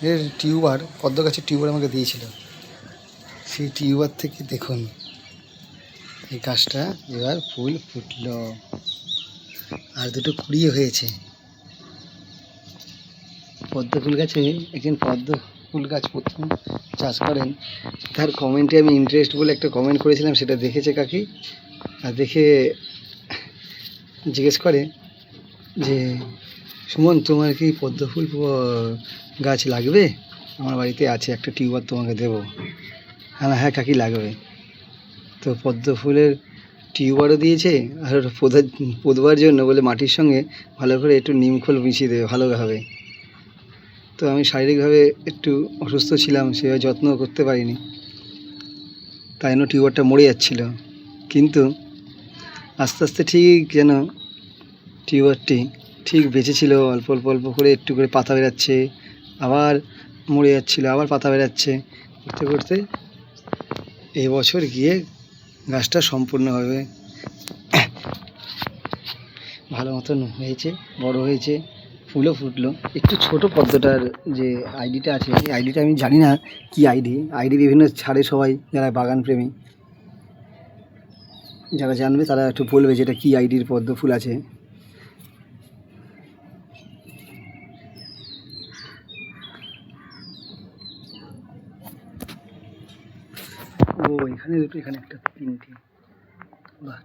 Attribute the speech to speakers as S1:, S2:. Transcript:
S1: এর টিউবার, পদ্ম গাছের টিউবার আমাকে দিয়েছিল। সেই টিউবার থেকে দেখুন এই গাছটা এবার ফুল ফুটলো, আর দুটো কুড়িয়ে হয়েছে। পদ্ম ফুল গাছে একজন পদ্ম ফুল গাছ প্রথম চাষ করেন, তার কমেন্টে আমি ইন্টারেস্ট বলে একটা কমেন্ট করেছিলাম, সেটা দেখেছে কাকি। আর দেখে জিজ্ঞেস করে যে সুমন, তোমার কি পদ্ম ফুল গাছ লাগবে? আমার বাড়িতে আছে, একটা টিউবার তোমাকে দেবো। হ্যাঁ হ্যাঁ কাকি লাগবে। তো পদ্ম ফুলের টিউবারও দিয়েছে, আর পোঁতবার জন্য বলে মাটির সঙ্গে ভালো করে একটু নিমখোল মিশিয়ে দেবে, ভালোভাবে। তো আমি শারীরিকভাবে একটু অসুস্থ ছিলাম, সেভাবে যত্ন করতে পারিনি, তাই জন্য টিউবারটা মরে যাচ্ছিল। কিন্তু আস্তে আস্তে ঠিক যেন টিউবারটি ঠিক বেঁচেছিল, অল্প অল্প অল্প করে একটু করে পাতা বেরাচ্ছে, আবার মরে যাচ্ছিলো, আবার পাতা বেরাচ্ছে, করতে করতে এই বছর গিয়ে গাছটা সম্পূর্ণভাবে ভালো মতন হয়েছে, বড় হয়েছে, ফুলও ফুটলো। একটু ছোট পদ্মটার যে আইডিটা আছে, এই আইডিটা আমি জানি না কি আইডি বিভিন্ন ছাড়ে সবাই, যারা বাগান প্রেমী, যারা জানবে তারা একটু বলবে যে এটা কী আইডির পদ্ম ফুল আছে। ও এখানে দুটো, এখানে একটা, তিনটে, বাহ।